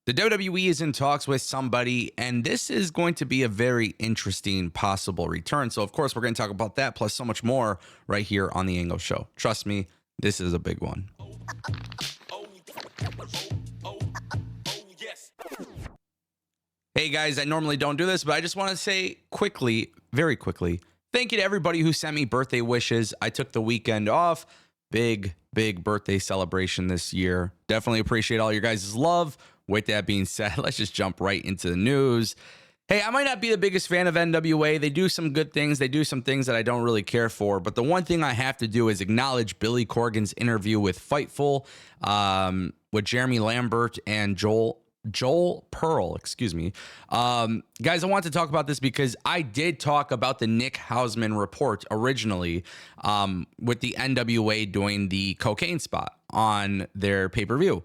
The WWE is in talks with somebody, and this is going to be a very interesting possible return. So, of course, we're going to talk about that plus so much more right here on The Angle Show. Trust me, this is a big one. Hey, guys, I normally don't do this, but I just want to say quickly, very quickly, thank you to everybody who sent me birthday wishes. I took the weekend off. Big birthday celebration this year. Definitely appreciate all your guys' love. With that being said, let's just jump right into the news. Hey, I might not be the biggest fan of NWA. They do some good things. They do some things that I don't really care for. But the one thing I have to do is acknowledge Billy Corgan's interview with Fightful, with Jeremy Lambert and Joel Pearl, excuse me. Guys, I want to talk about this because I did talk about the Nick Hausman report originally, with the NWA doing the cocaine spot on their pay-per-view.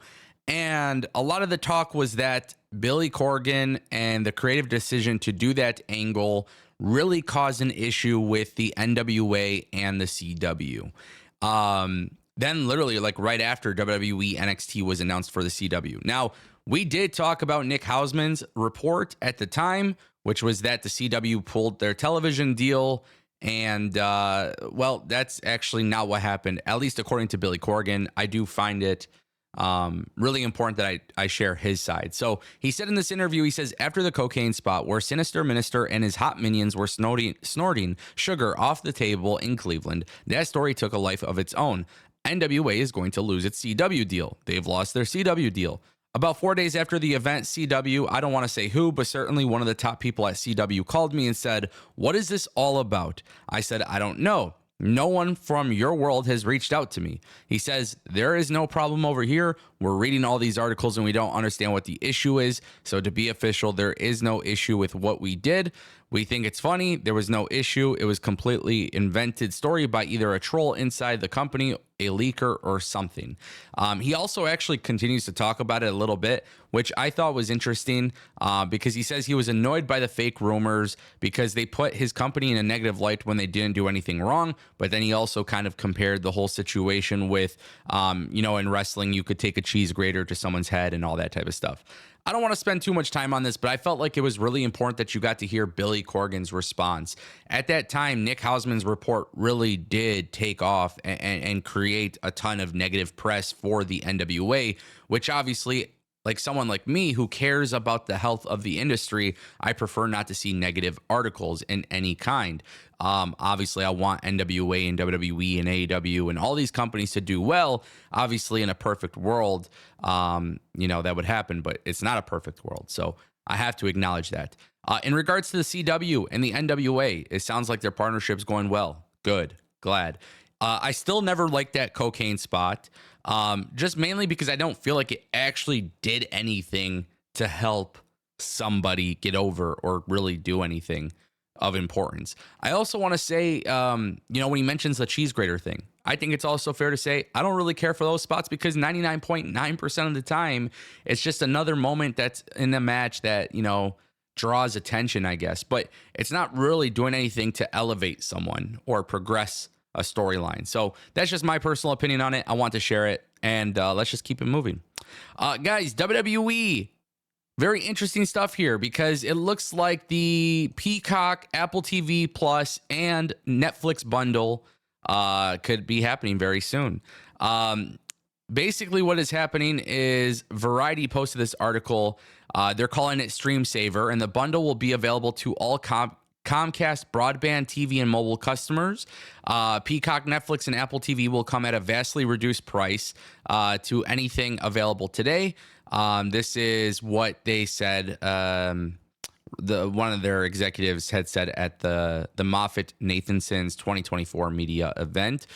And a lot of the talk was that Billy Corgan and the creative decision to do that angle really caused an issue with the NWA and the CW. Then literally like right after WWE NXT was announced for the CW. Now, we did talk about Nick Hausman's report at the time, which was that the CW pulled their television deal. And, well, that's actually not what happened, at least according to Billy Corgan. I do find it really important that I share his side. So he said in this interview, he says, after the cocaine spot where Sinister Minister and his hot minions were snorting sugar off the table in Cleveland, that story took a life of its own. NWA is going to lose its CW deal. They've lost their CW deal. About 4 days after the event, CW, I don't want to say who, but certainly one of the top people at CW called me and said, "What is this all about?" I said, "I don't know. No one from your world has reached out to me." He says, "There is no problem over here. We're reading all these articles and we don't understand what the issue is. So to be official, there is no issue with what we did. We think it's funny. There was no issue. It was completely invented story by either a troll inside the company, a leaker, or something." He also actually continues to talk about it a little bit, which I thought was interesting, because he says he was annoyed by the fake rumors because they put his company in a negative light when they didn't do anything wrong. But then he also kind of compared the whole situation with, in wrestling, you could take a cheese grater to someone's head and all that type of stuff. I don't want to spend too much time on this, but I felt like it was really important that you got to hear Billy Corgan's response. At that time, Nick Hausman's report really did take off and create a ton of negative press for the NWA, which obviously, like someone like me who cares about the health of the industry, I prefer not to see negative articles in any kind. Obviously, I want NWA and WWE and AEW and all these companies to do well. Obviously, in a perfect world, that would happen, but it's not a perfect world. So I have to acknowledge that. In regards to the CW and the NWA, it sounds like their partnership's going well. Good. Glad. I still never liked that cocaine spot, just mainly because I don't feel like it actually did anything to help somebody get over or really do anything of importance. I also want to say, when he mentions the cheese grater thing, I think it's also fair to say I don't really care for those spots because 99.9% of the time, it's just another moment that's in the match that, draws attention, I guess. But it's not really doing anything to elevate someone or progress a storyline. So that's just my personal opinion on it. I want to share it, and let's just keep it moving. Guys, WWE, very interesting stuff here because it looks like the Peacock, Apple TV Plus, and Netflix bundle could be happening very soon. Basically, what is happening is Variety posted this article. They're calling it Stream Saver, and the bundle will be available to all Comcast broadband TV and mobile customers. Peacock, Netflix, and Apple TV will come at a vastly reduced price to anything available today. This is what they said. One of their executives had said at the Moffett Nathanson's 2024 media event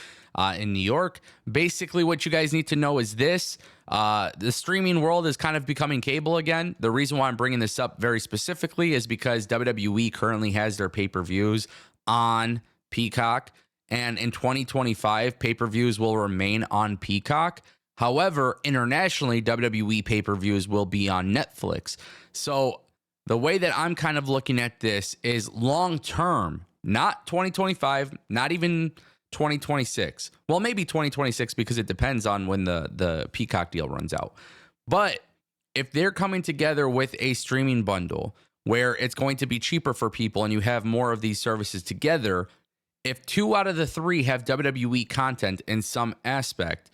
in New York. Basically, what you guys need to know is this. The streaming world is kind of becoming cable again. The reason why I'm bringing this up very specifically is because WWE currently has their pay-per-views on Peacock, and in 2025, pay-per-views will remain on Peacock. However, internationally, WWE pay-per-views will be on Netflix. So the way that I'm kind of looking at this is long-term, not 2025, not even 2026. Well, maybe 2026 because it depends on when the Peacock deal runs out. But if they're coming together with a streaming bundle where it's going to be cheaper for people and you have more of these services together, if 2 out of the 3 have WWE content in some aspect,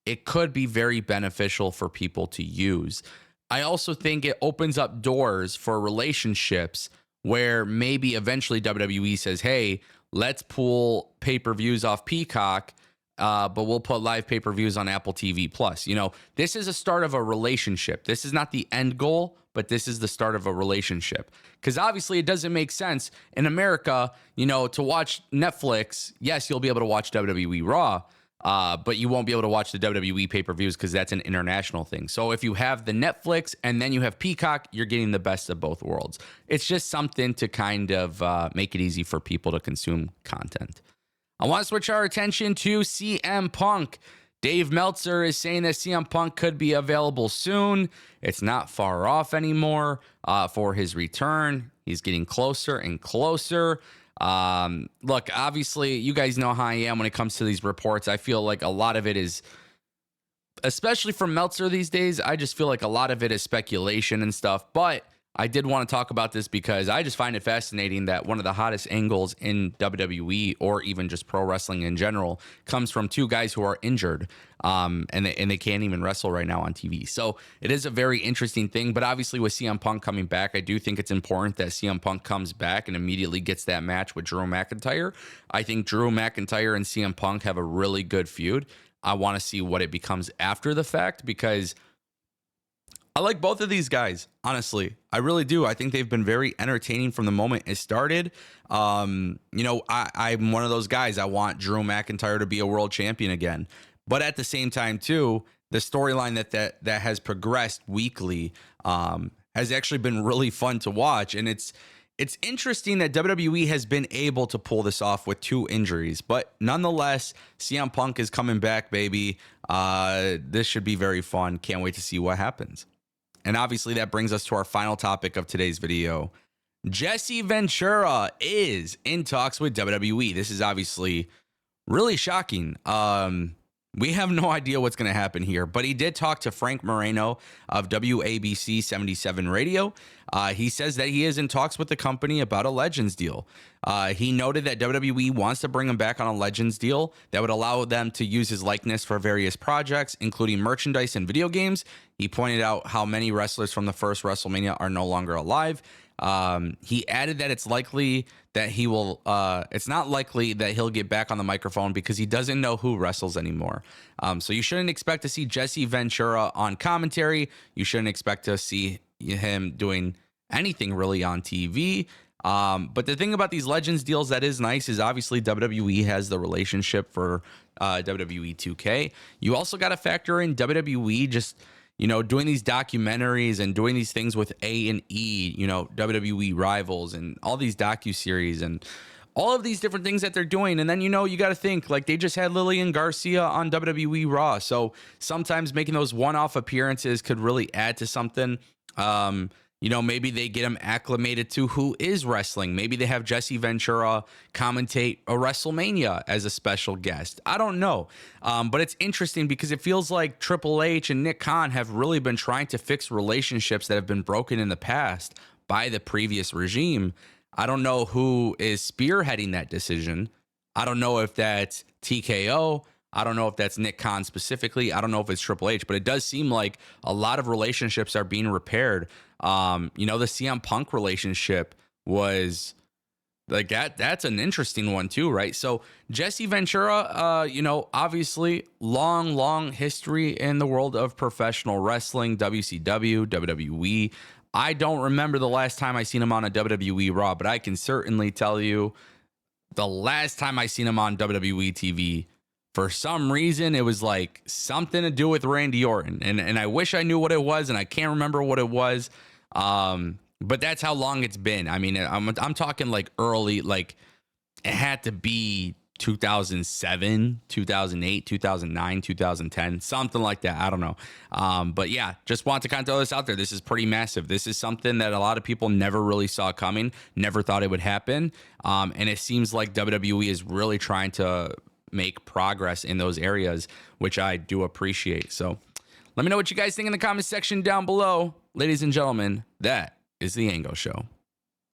it could be very beneficial for people to use. I also think it opens up doors for relationships where maybe eventually WWE says, hey, let's pull pay-per-views off Peacock, but we'll put live pay-per-views on Apple TV Plus. You know, this is a start of a relationship. This is not the end goal, but this is the start of a relationship. Because obviously it doesn't make sense in America, you know, to watch Netflix. Yes, you'll be able to watch WWE Raw, but you won't be able to watch the WWE pay-per-views because that's an international thing. So if you have the Netflix and then you have Peacock, you're getting the best of both worlds. It's just something to kind of make it easy for people to consume content. I want to switch our attention to CM Punk. Dave Meltzer is saying that CM Punk could be available soon. It's not far off anymore for his return. He's getting closer and closer. Look, obviously, you guys know how I am when it comes to these reports. I feel like a lot of it is, especially from Meltzer these days, I just feel like a lot of it is speculation and stuff. But I did want to talk about this because I just find it fascinating that one of the hottest angles in WWE or even just pro wrestling in general comes from 2 guys who are injured and they can't even wrestle right now on TV. So it is a very interesting thing. But obviously with CM Punk coming back, I do think it's important that CM Punk comes back and immediately gets that match with Drew McIntyre. I think Drew McIntyre and CM Punk have a really good feud. I want to see what it becomes after the fact because I like both of these guys, honestly. I really do. I think they've been very entertaining from the moment it started. You know, I'm one of those guys. I want Drew McIntyre to be a world champion again. But at the same time, too, the storyline that has progressed weekly has actually been really fun to watch. And it's interesting that WWE has been able to pull this off with 2 injuries. But nonetheless, CM Punk is coming back, baby. This should be very fun. Can't wait to see what happens. And obviously that brings us to our final topic of today's video. Jesse Ventura is in talks with WWE. This is obviously really shocking. We have no idea what's going to happen here, but he did talk to Frank Moreno of WABC 77 Radio. He says that he is in talks with the company about a Legends deal. He noted that WWE wants to bring him back on a Legends deal that would allow them to use his likeness for various projects, including merchandise and video games. He pointed out how many wrestlers from the first WrestleMania are no longer alive. He added that it's not likely that he'll get back on the microphone because he doesn't know who wrestles anymore. So you shouldn't expect to see Jesse Ventura on commentary. You shouldn't expect to see him doing anything really on TV. But the thing about these Legends deals that is nice is obviously WWE has the relationship for WWE 2K. You also got to factor in WWE just, you know, doing these documentaries and doing these things with A&E, you know, WWE Rivals and all these docuseries and all of these different things that they're doing. And then, you know, you got to think like they just had Lillian Garcia on WWE Raw. So sometimes making those one-off appearances could really add to something. You know, maybe they get him acclimated to who is wrestling. Maybe they have Jesse Ventura commentate a WrestleMania as a special guest. I don't know. But it's interesting because it feels like Triple H and Nick Khan have really been trying to fix relationships that have been broken in the past by the previous regime. I don't know who is spearheading that decision. I don't know if that's TKO. I don't know if that's Nick Khan specifically. I don't know if it's Triple H, but it does seem like a lot of relationships are being repaired. You know, the CM Punk relationship was like that's an interesting one too, right? So Jesse Ventura, you know, obviously long history in the world of professional wrestling, WCW, WWE. I don't remember the last time I seen him on a WWE Raw, but I can certainly tell you the last time I seen him on WWE TV, for some reason, it was like something to do with Randy Orton. And I wish I knew what it was, and I can't remember what it was. But that's how long it's been. I mean, I'm talking like early, like it had to be 2007, 2008, 2009, 2010, something like that. I don't know. But yeah, just want to kind of throw this out there. This is pretty massive. This is something that a lot of people never really saw coming, never thought it would happen. And it seems like WWE is really trying to make progress in those areas, which I do appreciate. So Let me know what you guys think in the comment section down below. Ladies and gentlemen, that is The Ango Show.